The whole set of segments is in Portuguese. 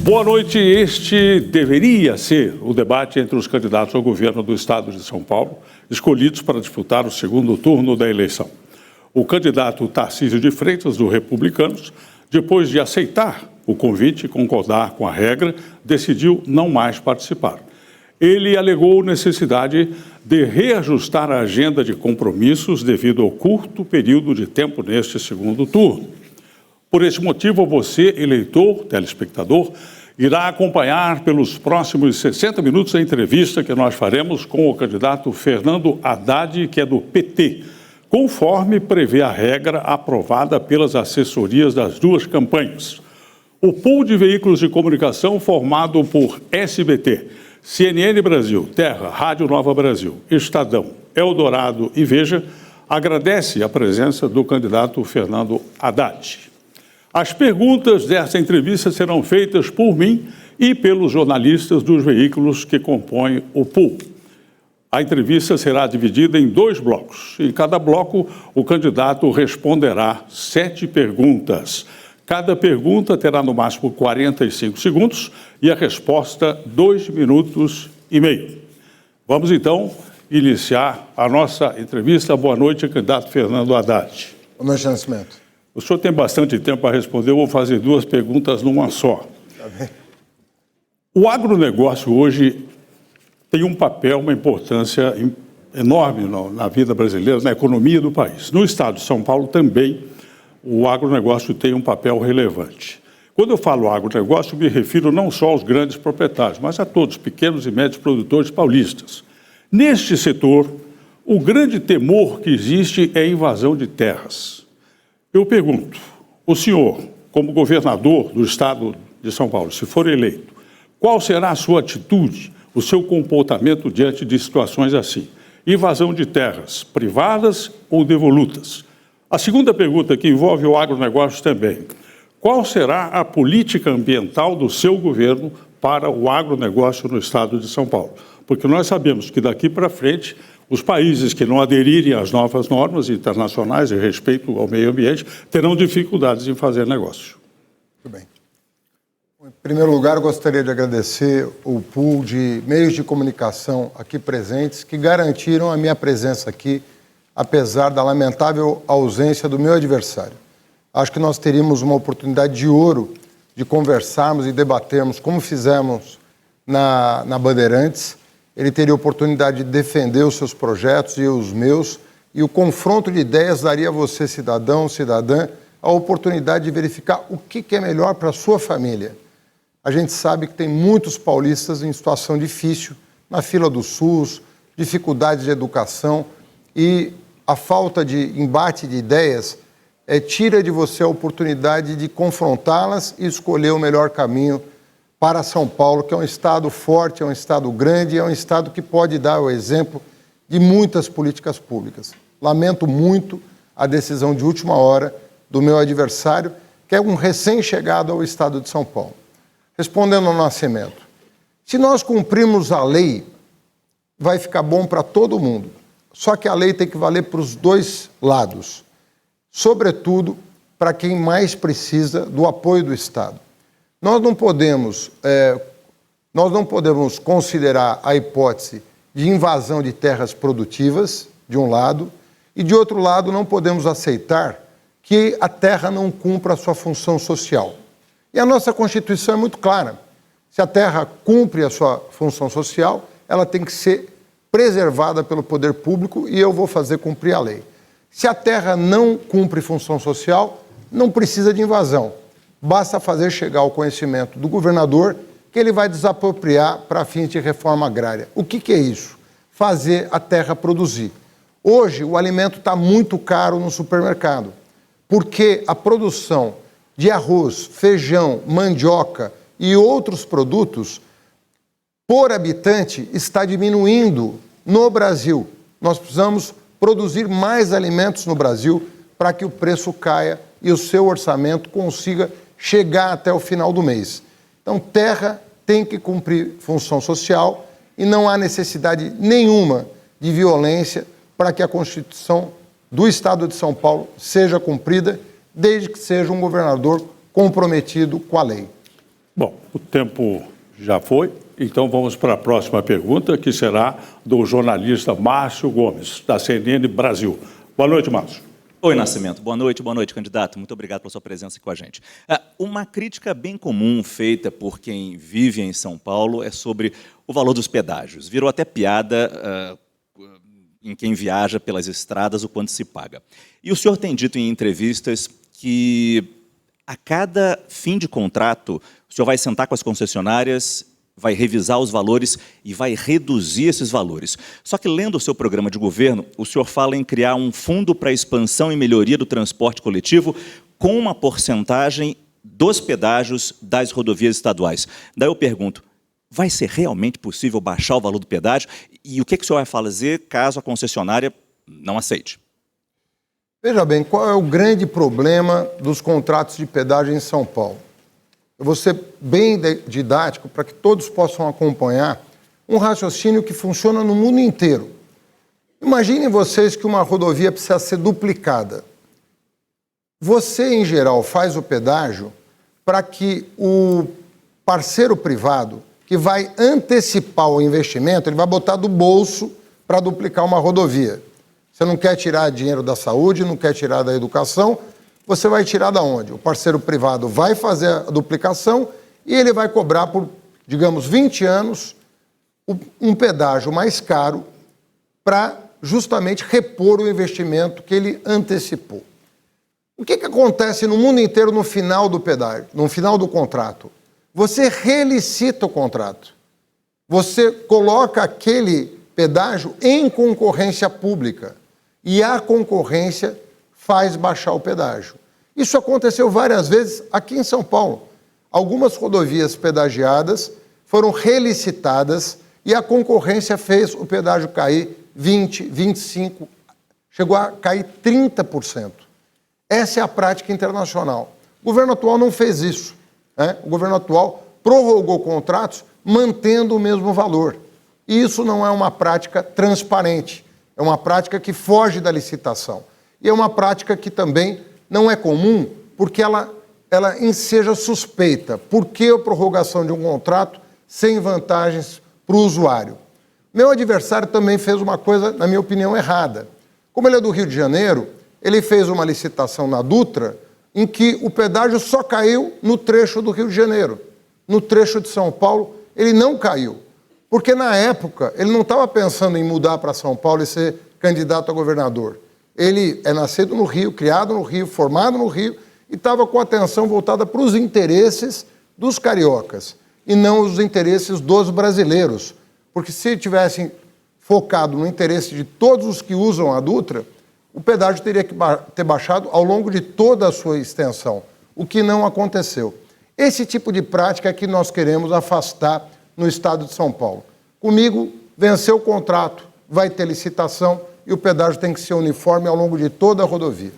Boa noite. Este deveria ser o debate entre os candidatos ao governo do Estado de São Paulo, escolhidos para disputar o segundo turno da eleição. O candidato Tarcísio de Freitas, do Republicanos, depois de aceitar o convite e concordar com a regra, decidiu não mais participar. Ele alegou necessidade de reajustar a agenda de compromissos devido ao curto período de tempo neste segundo turno. Por esse motivo, você, eleitor, telespectador, irá acompanhar pelos próximos 60 minutos a entrevista que nós faremos com o candidato Fernando Haddad, que é do PT, conforme prevê a regra aprovada pelas assessorias das duas campanhas. O pool de veículos de comunicação formado por SBT, CNN Brasil, Terra, Rádio Nova Brasil, Estadão, Eldorado e Veja, agradece a presença do candidato Fernando Haddad. As perguntas dessa entrevista serão feitas por mim e pelos jornalistas dos veículos que compõem o pool. A entrevista será dividida em 2 blocos. Em cada bloco, o candidato responderá 7 perguntas. Cada pergunta terá no máximo 45 segundos e a resposta 2 minutos e meio. Vamos então iniciar a nossa entrevista. Boa noite, candidato Fernando Haddad. Boa noite, Nascimento. O senhor tem bastante tempo para responder, eu vou fazer 2 perguntas numa só. Tá bem. O agronegócio hoje tem um papel, uma importância enorme na vida brasileira, na economia do país. No estado de São Paulo também o agronegócio tem um papel relevante. Quando eu falo agronegócio, me refiro não só aos grandes proprietários, mas a todos, pequenos e médios produtores paulistas. Neste setor, o grande temor que existe é a invasão de terras. Eu pergunto, o senhor, como governador do estado de São Paulo, se for eleito, qual será a sua atitude, o seu comportamento diante de situações assim? Invasão de terras privadas ou devolutas? A segunda pergunta, que envolve o agronegócio também, qual será a política ambiental do seu governo para o agronegócio no estado de São Paulo? Porque nós sabemos que daqui para frente os países que não aderirem às novas normas internacionais em respeito ao meio ambiente terão dificuldades em fazer negócio. Muito bem. Em primeiro lugar, eu gostaria de agradecer o pool de meios de comunicação aqui presentes que garantiram a minha presença aqui, apesar da lamentável ausência do meu adversário. Acho que nós teríamos uma oportunidade de ouro de conversarmos e debatermos como fizemos na Bandeirantes. Ele teria a oportunidade de defender os seus projetos e os meus, e o confronto de ideias daria a você, cidadão, cidadã, a oportunidade de verificar o que é melhor para a sua família. A gente sabe que tem muitos paulistas em situação difícil, na fila do SUS, dificuldades de educação, e a falta de embate de ideias tira de você a oportunidade de confrontá-las e escolher o melhor caminho para São Paulo, que é um estado forte, é um estado grande, é um estado que pode dar o exemplo de muitas políticas públicas. Lamento muito a decisão de última hora do meu adversário, que é um recém-chegado ao estado de São Paulo. Respondendo ao Nascimento, se nós cumprirmos a lei, vai ficar bom para todo mundo. Só que a lei tem que valer para os 2 lados, sobretudo para quem mais precisa do apoio do Estado. Nós não podemos considerar a hipótese de invasão de terras produtivas, de um lado, e de outro lado não podemos aceitar que a terra não cumpra a sua função social. E a nossa Constituição é muito clara. Se a terra cumpre a sua função social, ela tem que ser preservada pelo poder público e eu vou fazer cumprir a lei. Se a terra não cumpre função social, não precisa de invasão. Basta fazer chegar ao conhecimento do governador que ele vai desapropriar para fins de reforma agrária. O que é isso? Fazer a terra produzir. Hoje, o alimento está muito caro no supermercado, porque a produção de arroz, feijão, mandioca e outros produtos, por habitante, está diminuindo no Brasil. Nós precisamos produzir mais alimentos no Brasil para que o preço caia e o seu orçamento consiga chegar até o final do mês. Então, terra tem que cumprir função social e não há necessidade nenhuma de violência para que a Constituição do Estado de São Paulo seja cumprida, desde que seja um governador comprometido com a lei. Bom, o tempo já foi, então vamos para a próxima pergunta, que será do jornalista Márcio Gomes, da CNN Brasil. Boa noite, Márcio. Oi, Nascimento. Boa noite, candidato. Muito obrigado pela sua presença aqui com a gente. Uma crítica bem comum feita por quem vive em São Paulo é sobre o valor dos pedágios. Virou até piada em quem viaja pelas estradas o quanto se paga. E o senhor tem dito em entrevistas que a cada fim de contrato o senhor vai sentar com as concessionárias, vai revisar os valores e vai reduzir esses valores. Só que, lendo o seu programa de governo, o senhor fala em criar um fundo para expansão e melhoria do transporte coletivo com uma porcentagem dos pedágios das rodovias estaduais. Daí eu pergunto, vai ser realmente possível baixar o valor do pedágio? E o que o senhor vai fazer caso a concessionária não aceite? Veja bem, qual é o grande problema dos contratos de pedágio em São Paulo? Eu vou ser bem didático para que todos possam acompanhar um raciocínio que funciona no mundo inteiro. Imaginem vocês que uma rodovia precisa ser duplicada. Você, em geral, faz o pedágio para que o parceiro privado, que vai antecipar o investimento, ele vai botar do bolso para duplicar uma rodovia. Você não quer tirar dinheiro da saúde, não quer tirar da educação, você vai tirar da onde? O parceiro privado vai fazer a duplicação e ele vai cobrar por, digamos, 20 anos um pedágio mais caro para justamente repor o investimento que ele antecipou. O que acontece no mundo inteiro no final do pedágio, no final do contrato? Você relicita o contrato. Você coloca aquele pedágio em concorrência pública e a concorrência faz baixar o pedágio. Isso aconteceu várias vezes aqui em São Paulo. Algumas rodovias pedagiadas foram relicitadas e a concorrência fez o pedágio cair 20%, 25%, chegou a cair 30%. Essa é a prática internacional. O governo atual não fez isso, né? O governo atual prorrogou contratos mantendo o mesmo valor. E isso não é uma prática transparente, é uma prática que foge da licitação. E é uma prática que também não é comum porque ela seja suspeita. Por que a prorrogação de um contrato sem vantagens para o usuário? Meu adversário também fez uma coisa, na minha opinião, errada. Como ele é do Rio de Janeiro, ele fez uma licitação na Dutra em que o pedágio só caiu no trecho do Rio de Janeiro. No trecho de São Paulo, ele não caiu. Porque, na época, ele não estava pensando em mudar para São Paulo e ser candidato a governador. Ele é nascido no Rio, criado no Rio, formado no Rio e estava com a atenção voltada para os interesses dos cariocas e não os interesses dos brasileiros. Porque se tivessem focado no interesse de todos os que usam a Dutra, o pedágio teria que ter baixado ao longo de toda a sua extensão, o que não aconteceu. Esse tipo de prática é que nós queremos afastar no estado de São Paulo. Comigo, venceu o contrato, vai ter licitação e o pedágio tem que ser uniforme ao longo de toda a rodovia.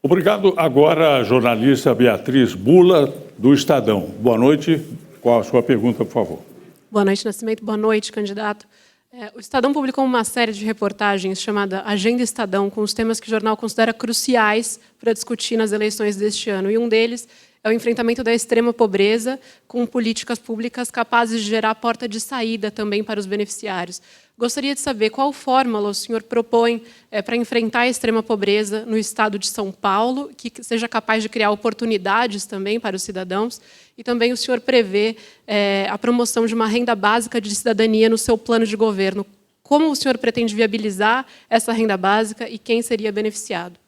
Obrigado. Agora, a jornalista Beatriz Bula, do Estadão. Boa noite. Qual a sua pergunta, por favor? Boa noite, Nascimento. Boa noite, candidato. O Estadão publicou uma série de reportagens chamada Agenda Estadão, com os temas que o jornal considera cruciais para discutir nas eleições deste ano. E um deles é o enfrentamento da extrema pobreza com políticas públicas capazes de gerar porta de saída também para os beneficiários. Gostaria de saber qual fórmula o senhor propõe para enfrentar a extrema pobreza no estado de São Paulo, que seja capaz de criar oportunidades também para os cidadãos, e também o senhor prevê a promoção de uma renda básica de cidadania no seu plano de governo. Como o senhor pretende viabilizar essa renda básica e quem seria beneficiado?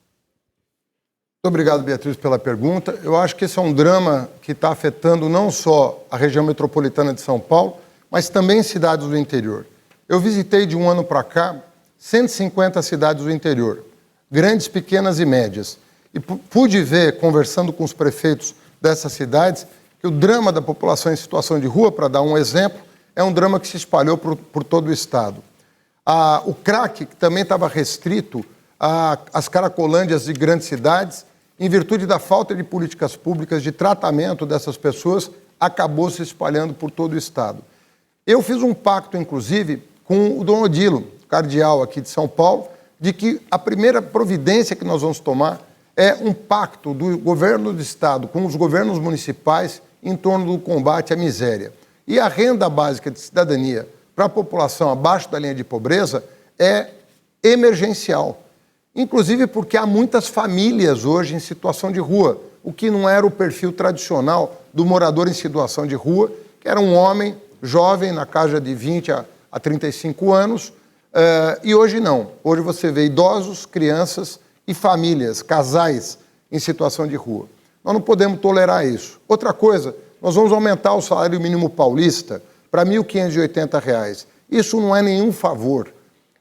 Muito obrigado, Beatriz, pela pergunta. Eu acho que esse é um drama que está afetando não só a região metropolitana de São Paulo, mas também cidades do interior. Eu visitei de um ano para cá 150 cidades do interior, grandes, pequenas e médias. E pude ver, conversando com os prefeitos dessas cidades, que o drama da população em situação de rua, para dar um exemplo, é um drama que se espalhou por todo o estado. O crack, que também estava restrito às caracolândias de grandes cidades, em virtude da falta de políticas públicas de tratamento dessas pessoas, acabou se espalhando por todo o estado. Eu fiz um pacto, inclusive, com o Dom Odilo, cardeal aqui de São Paulo, de que a primeira providência que nós vamos tomar é um pacto do governo do estado com os governos municipais em torno do combate à miséria. E a renda básica de cidadania para a população abaixo da linha de pobreza é emergencial. Inclusive porque há muitas famílias hoje em situação de rua, o que não era o perfil tradicional do morador em situação de rua, que era um homem jovem, na casa de 20 a 35 anos, e hoje não. Hoje você vê idosos, crianças e famílias, casais em situação de rua. Nós não podemos tolerar isso. Outra coisa, nós vamos aumentar o salário mínimo paulista para R$ 1.580. Isso não é nenhum favor.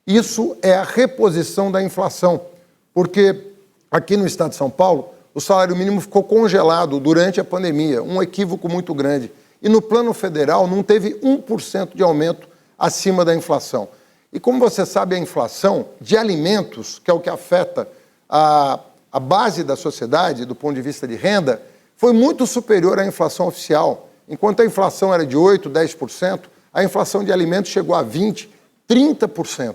Isso é a reposição da inflação, porque aqui no estado de São Paulo, o salário mínimo ficou congelado durante a pandemia, um equívoco muito grande. E no plano federal não teve 1% de aumento acima da inflação. E como você sabe, a inflação de alimentos, que é o que afeta a base da sociedade, do ponto de vista de renda, foi muito superior à inflação oficial. Enquanto a inflação era de 8%, 10%, a inflação de alimentos chegou a 20%, 30%.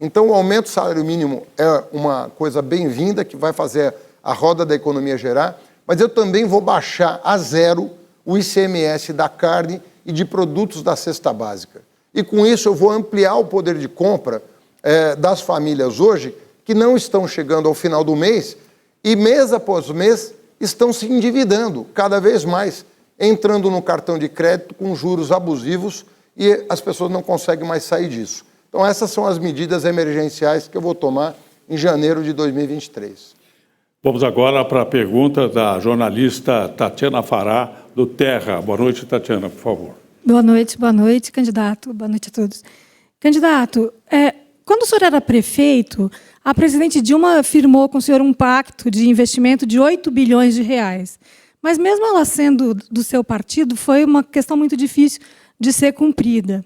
Então, o aumento do salário mínimo é uma coisa bem-vinda, que vai fazer a roda da economia gerar, mas eu também vou baixar a zero o ICMS da carne e de produtos da cesta básica. E com isso eu vou ampliar o poder de compra das famílias hoje, que não estão chegando ao final do mês e mês após mês estão se endividando cada vez mais, entrando no cartão de crédito com juros abusivos e as pessoas não conseguem mais sair disso. Então essas são as medidas emergenciais que eu vou tomar em janeiro de 2023. Vamos agora para a pergunta da jornalista Tatiana Fará, do Terra. Boa noite, Tatiana, por favor. Boa noite, candidato. Boa noite a todos. Candidato, quando o senhor era prefeito, a presidente Dilma firmou com o senhor um pacto de investimento de 8 bilhões de reais. Mas mesmo ela sendo do seu partido, foi uma questão muito difícil de ser cumprida.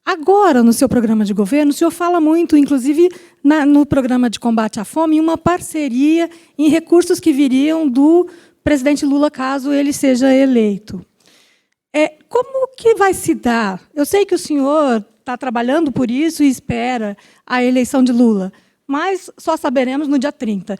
Agora, no seu programa de governo, o senhor fala muito, inclusive no programa de combate à fome, em uma parceria em recursos que viriam do presidente Lula, caso ele seja eleito. Como que vai se dar? Eu sei que o senhor está trabalhando por isso e espera a eleição de Lula, mas só saberemos no dia 30.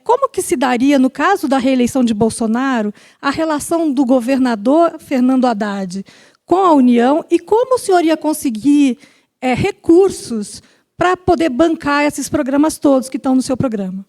Como que se daria, no caso da reeleição de Bolsonaro, a relação do governador Fernando Haddad com a União e como o senhor ia conseguir recursos para poder bancar esses programas todos que estão no seu programa?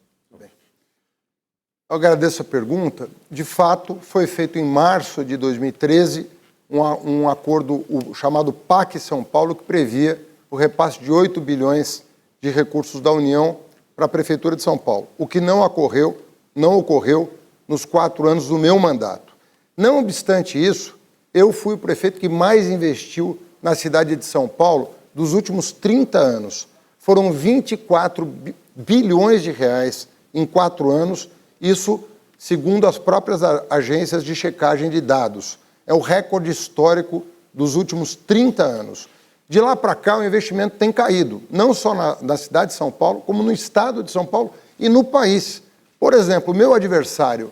Eu agradeço a pergunta. De fato, foi feito em março de 2013 um acordo chamado PAC São Paulo, que previa o repasse de 8 bilhões de recursos da União para a Prefeitura de São Paulo, o que não ocorreu nos 4 anos do meu mandato. Não obstante isso, eu fui o prefeito que mais investiu na cidade de São Paulo dos últimos 30 anos. Foram 24 bilhões de reais em 4 anos, isso segundo as próprias agências de checagem de dados. É o recorde histórico dos últimos 30 anos. De lá para cá, o investimento tem caído, não só na cidade de São Paulo, como no estado de São Paulo e no país. Por exemplo, o meu adversário,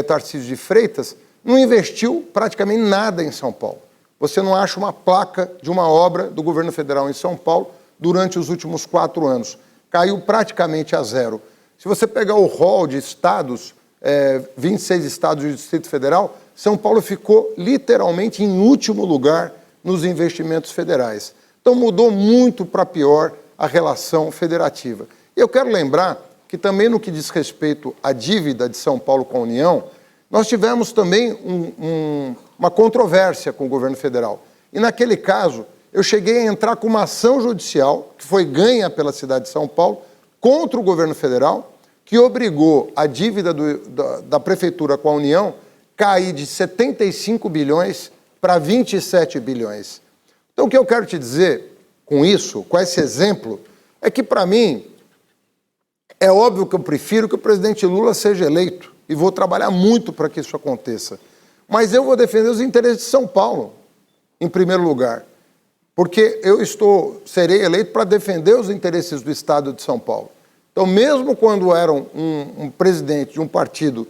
Tarcísio de Freitas, não investiu praticamente nada em São Paulo. Você não acha uma placa de uma obra do governo federal em São Paulo durante os últimos 4 anos. Caiu praticamente a zero. Se você pegar o rol de estados, 26 estados do Distrito Federal, São Paulo ficou literalmente em último lugar nos investimentos federais. Então mudou muito para pior a relação federativa. E eu quero lembrar que também no que diz respeito à dívida de São Paulo com a União, nós tivemos também uma controvérsia com o governo federal. E naquele caso, eu cheguei a entrar com uma ação judicial, que foi ganha pela cidade de São Paulo, contra o governo federal, que obrigou a dívida da prefeitura com a União cair de 75 bilhões para 27 bilhões. Então, o que eu quero te dizer com isso, com esse exemplo, é que, para mim, é óbvio que eu prefiro que o presidente Lula seja eleito e vou trabalhar muito para que isso aconteça. Mas eu vou defender os interesses de São Paulo, em primeiro lugar, porque eu serei eleito para defender os interesses do Estado de São Paulo. Então, mesmo quando era um presidente de um partido,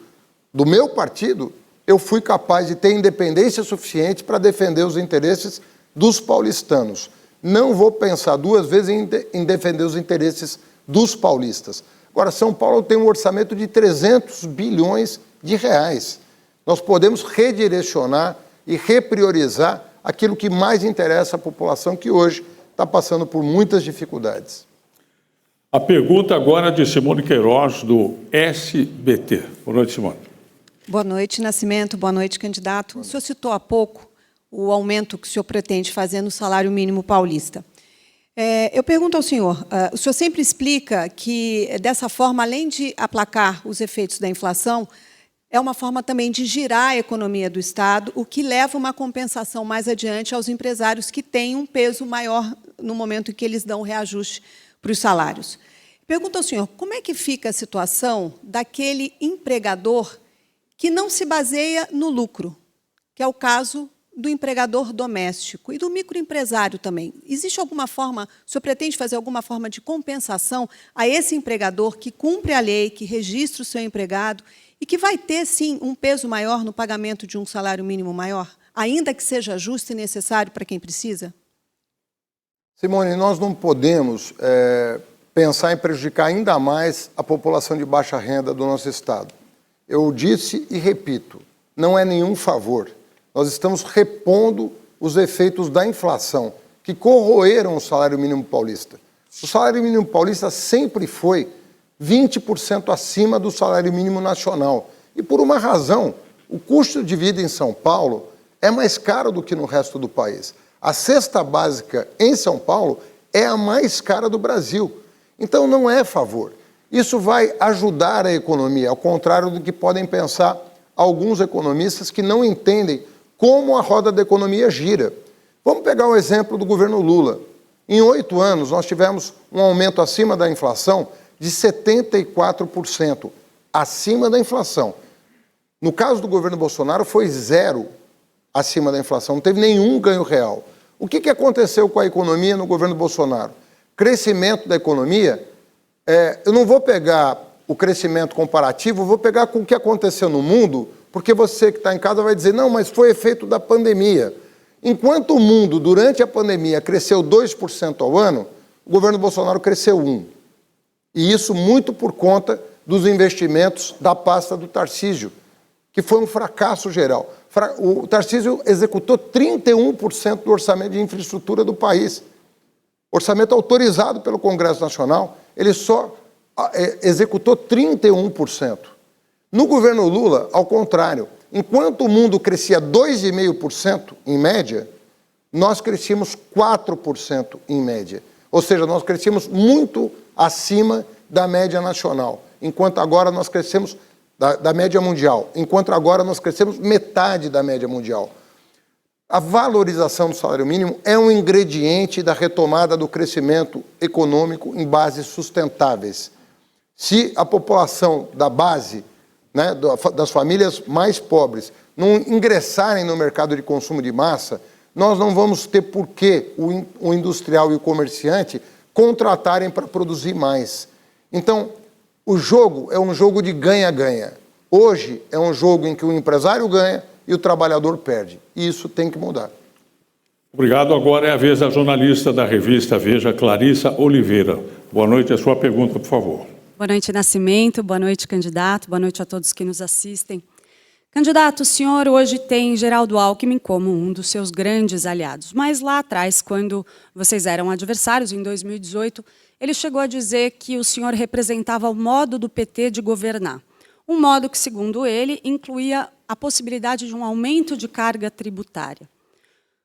do meu partido, eu fui capaz de ter independência suficiente para defender os interesses dos paulistanos. Não vou pensar 2 vezes em defender os interesses dos paulistas. Agora, São Paulo tem um orçamento de 300 bilhões de reais. Nós podemos redirecionar e repriorizar aquilo que mais interessa à população que hoje está passando por muitas dificuldades. A pergunta agora é de Simone Queiroz, do SBT. Boa noite, Simone. Boa noite, Nascimento. Boa noite, candidato. O senhor citou há pouco o aumento que o senhor pretende fazer no salário mínimo paulista. Eu pergunto ao senhor, o senhor sempre explica que, dessa forma, além de aplacar os efeitos da inflação, é uma forma também de girar a economia do Estado, o que leva uma compensação mais adiante aos empresários que têm um peso maior no momento em que eles dão reajuste para os salários. Pergunto ao senhor, como é que fica a situação daquele empregador que não se baseia no lucro, que é o caso do empregador doméstico e do microempresário também? Existe alguma forma, o senhor pretende fazer alguma forma de compensação a esse empregador que cumpre a lei, que registra o seu empregado e que vai ter, sim, um peso maior no pagamento de um salário mínimo maior, ainda que seja justo e necessário para quem precisa? Simone, nós não podemos pensar em prejudicar ainda mais a população de baixa renda do nosso Estado. Eu disse e repito, não é nenhum favor. Nós estamos repondo os efeitos da inflação, que corroeram o salário mínimo paulista. O salário mínimo paulista sempre foi 20% acima do salário mínimo nacional. E por uma razão, o custo de vida em São Paulo é mais caro do que no resto do país. A cesta básica em São Paulo é a mais cara do Brasil. Então não é favor. Isso vai ajudar a economia, ao contrário do que podem pensar alguns economistas que não entendem como a roda da economia gira. Vamos pegar o exemplo do governo Lula. Em 8 anos, nós tivemos um aumento acima da inflação de 74%, acima da inflação. No caso do governo Bolsonaro, foi 0 acima da inflação, não teve nenhum ganho real. O que aconteceu com a economia no governo Bolsonaro? Crescimento da economia, eu não vou pegar o crescimento comparativo, vou pegar com o que aconteceu no mundo, porque você que está em casa vai dizer, não, mas foi efeito da pandemia. Enquanto o mundo, durante a pandemia, cresceu 2% ao ano, o governo Bolsonaro cresceu 1%. E isso muito por conta dos investimentos da pasta do Tarcísio, que foi um fracasso geral. O Tarcísio executou 31% do orçamento de infraestrutura do país. Orçamento autorizado pelo Congresso Nacional, ele só executou 31%. No governo Lula, ao contrário, enquanto o mundo crescia 2,5% em média, nós crescíamos 4% em média. Ou seja, nós crescemos muito acima da média nacional, enquanto agora nós crescemos da média mundial, enquanto agora nós crescemos metade da média mundial. A valorização do salário mínimo é um ingrediente da retomada do crescimento econômico em bases sustentáveis. Se a população da base, né, das famílias mais pobres, não ingressarem no mercado de consumo de massa, nós não vamos ter por que o industrial e o comerciante contratarem para produzir mais. Então, o jogo é um jogo de ganha-ganha. Hoje é um jogo em que o empresário ganha e o trabalhador perde. E isso tem que mudar. Obrigado. Agora é a vez da jornalista da revista Veja, Clarissa Oliveira. Boa noite. A sua pergunta, por favor. Boa noite, Nascimento. Boa noite, candidato. Boa noite a todos que nos assistem. Candidato, o senhor hoje tem Geraldo Alckmin como um dos seus grandes aliados. Mas lá atrás, quando vocês eram adversários, em 2018, ele chegou a dizer que o senhor representava o modo do PT de governar. Um modo que, segundo ele, incluía a possibilidade de um aumento de carga tributária.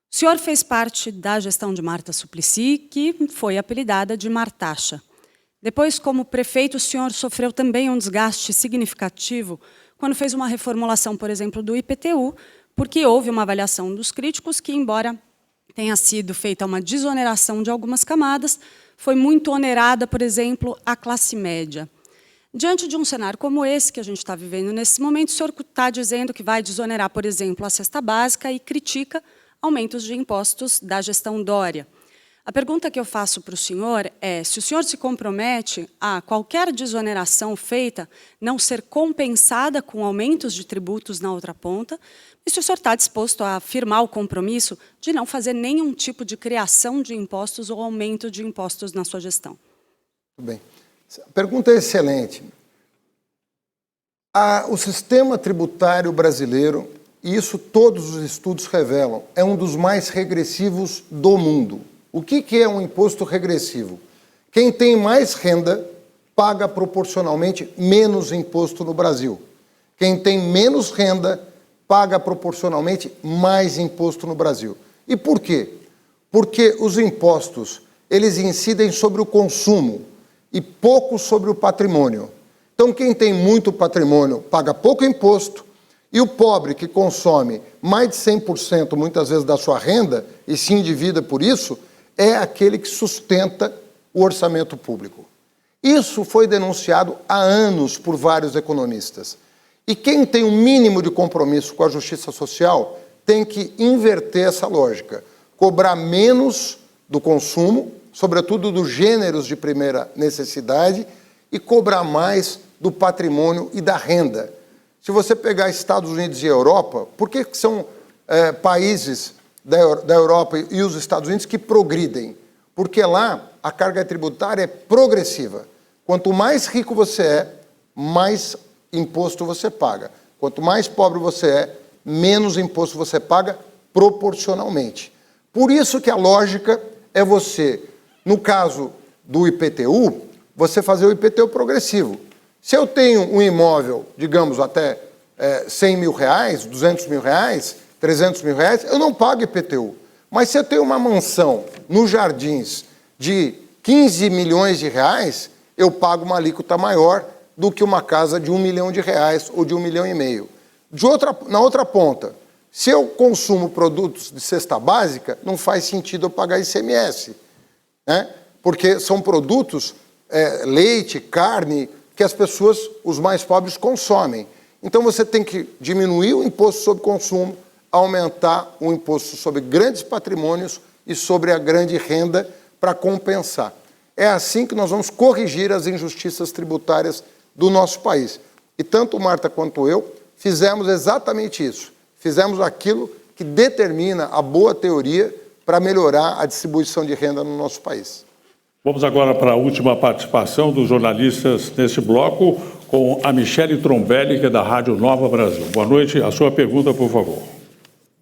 O senhor fez parte da gestão de Marta Suplicy, que foi apelidada de Martaxa. Depois, como prefeito, o senhor sofreu também um desgaste significativo quando fez uma reformulação, por exemplo, do IPTU, porque houve uma avaliação dos críticos que, embora tenha sido feita uma desoneração de algumas camadas, foi muito onerada, por exemplo, a classe média. Diante de um cenário como esse que a gente está vivendo nesse momento, o senhor está dizendo que vai desonerar, por exemplo, a cesta básica e critica aumentos de impostos da gestão Dória. A pergunta que eu faço para o senhor é se o senhor se compromete a qualquer desoneração feita não ser compensada com aumentos de tributos na outra ponta, e se o senhor está disposto a firmar o compromisso de não fazer nenhum tipo de criação de impostos ou aumento de impostos na sua gestão. Muito bem. A pergunta é excelente. O sistema tributário brasileiro, e isso todos os estudos revelam, é um dos mais regressivos do mundo. O que é um imposto regressivo? Quem tem mais renda paga proporcionalmente menos imposto no Brasil. Quem tem menos renda paga proporcionalmente mais imposto no Brasil. E por quê? Porque os impostos, eles incidem sobre o consumo e pouco sobre o patrimônio. Então, quem tem muito patrimônio paga pouco imposto, e o pobre que consome mais de 100% muitas vezes da sua renda e se endivida por isso, é aquele que sustenta o orçamento público. Isso foi denunciado há anos por vários economistas. E quem tem um mínimo de compromisso com a justiça social tem que inverter essa lógica, cobrar menos do consumo, sobretudo dos gêneros de primeira necessidade, e cobrar mais do patrimônio e da renda. Se você pegar Estados Unidos e Europa, por que são países da Europa e os Estados Unidos que progridem? Porque lá a carga tributária é progressiva. Quanto mais rico você é, mais imposto você paga. Quanto mais pobre você é, menos imposto você paga proporcionalmente. Por isso que a lógica é você, no caso do IPTU, você fazer o IPTU progressivo. Se eu tenho um imóvel, digamos, até 100 mil reais, 200 mil reais, 300 mil reais, eu não pago IPTU. Mas se eu tenho uma mansão nos Jardins de 15 milhões de reais, eu pago uma alíquota maior do que uma casa de 1 milhão de reais ou de 1,5 milhão. Na outra ponta, se eu consumo produtos de cesta básica, não faz sentido eu pagar ICMS, né? Porque são produtos, leite, carne, que as pessoas, os mais pobres, consomem. Então você tem que diminuir o imposto sobre consumo, aumentar o imposto sobre grandes patrimônios e sobre a grande renda para compensar. É assim que nós vamos corrigir as injustiças tributárias do nosso país. E tanto Marta quanto eu fizemos exatamente isso. Fizemos aquilo que determina a boa teoria para melhorar a distribuição de renda no nosso país. Vamos agora para a última participação dos jornalistas nesse bloco, com a Michele Trombelli, que é da Rádio Nova Brasil. Boa noite. A sua pergunta, por favor.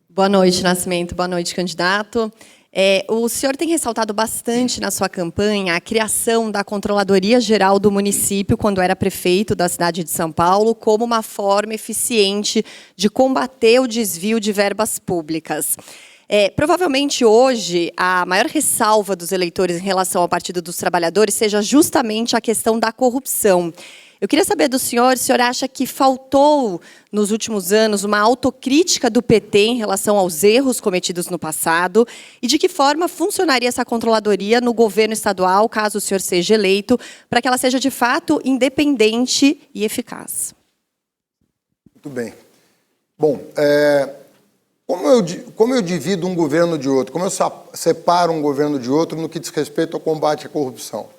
Boa noite, Nascimento. Boa noite, candidato. O senhor tem ressaltado bastante na sua campanha a criação da Controladoria Geral do município, quando era prefeito da cidade de São Paulo, como uma forma eficiente de combater o desvio de verbas públicas. Provavelmente hoje a maior ressalva dos eleitores em relação ao Partido dos Trabalhadores seja justamente a questão da corrupção. Eu queria saber do senhor, se o senhor acha que faltou nos últimos anos uma autocrítica do PT em relação aos erros cometidos no passado e de que forma funcionaria essa controladoria no governo estadual, caso o senhor seja eleito, para que ela seja de fato independente e eficaz. Muito bem. Bom, como eu divido um governo de outro, como eu separo um governo de outro no que diz respeito ao combate à corrupção?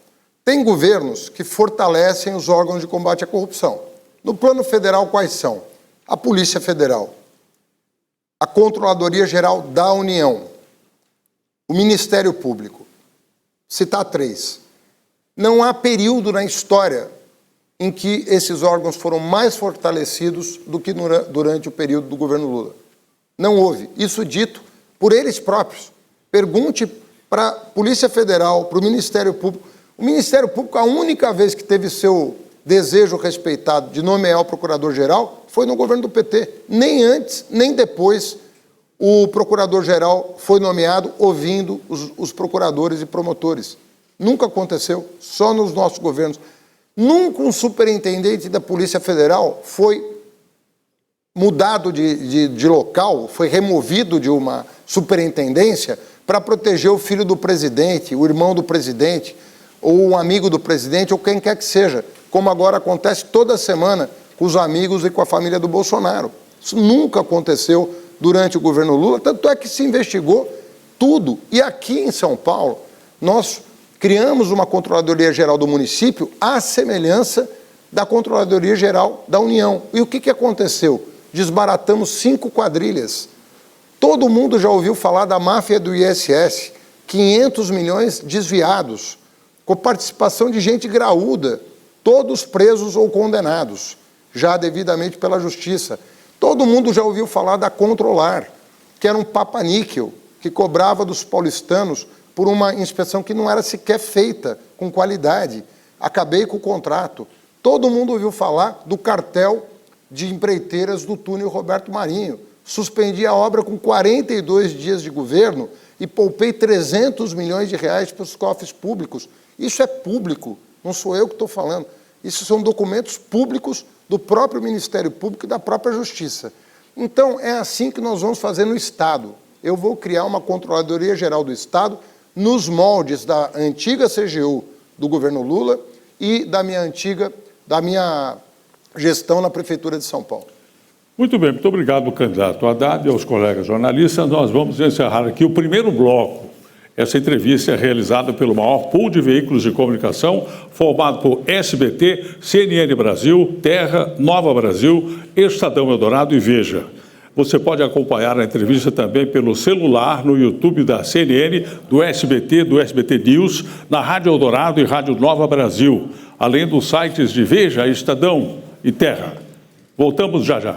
Tem governos que fortalecem os órgãos de combate à corrupção. No plano federal, quais são? A Polícia Federal, a Controladoria Geral da União, o Ministério Público. Citar 3. Não há período na história em que esses órgãos foram mais fortalecidos do que durante o período do governo Lula. Não houve. Isso dito por eles próprios. Pergunte para a Polícia Federal, para o Ministério Público. O Ministério Público, a única vez que teve seu desejo respeitado de nomear o Procurador-Geral foi no governo do PT. Nem antes, nem depois, o Procurador-Geral foi nomeado ouvindo os procuradores e promotores. Nunca aconteceu, só nos nossos governos. Nunca um superintendente da Polícia Federal foi mudado de local, foi removido de uma superintendência para proteger o filho do presidente, o irmão do presidente, ou um amigo do presidente, ou quem quer que seja, como agora acontece toda semana com os amigos e com a família do Bolsonaro. Isso nunca aconteceu durante o governo Lula, tanto é que se investigou tudo. E aqui em São Paulo, nós criamos uma Controladoria Geral do município à semelhança da Controladoria Geral da União. E o que aconteceu? Desbaratamos 5 quadrilhas. Todo mundo já ouviu falar da máfia do ISS, 500 milhões desviados, com participação de gente graúda, todos presos ou condenados. já devidamente pela Justiça. Todo mundo já ouviu falar da Controlar, que era um papa-níquel, que cobrava dos paulistanos por uma inspeção que não era sequer feita com qualidade. Acabei com o contrato. Todo mundo ouviu falar do cartel de empreiteiras do túnel Roberto Marinho. Suspendi a obra com 42 dias de governo e poupei 300 milhões de reais para os cofres públicos. Isso é público, não sou eu que estou falando. Isso são documentos públicos do próprio Ministério Público e da própria Justiça. Então, é assim que nós vamos fazer no Estado. Eu vou criar uma Controladoria Geral do Estado nos moldes da antiga CGU do governo Lula e da minha gestão na Prefeitura de São Paulo. Muito bem, muito obrigado, candidato Haddad e aos colegas jornalistas. Nós vamos encerrar aqui o primeiro bloco. Essa entrevista é realizada pelo maior pool de veículos de comunicação, formado por SBT, CNN Brasil, Terra, Nova Brasil, Estadão Eldorado e Veja. Você pode acompanhar a entrevista também pelo celular, no YouTube da CNN, do SBT News, na Rádio Eldorado e Rádio Nova Brasil, além dos sites de Veja, Estadão e Terra. Voltamos já já.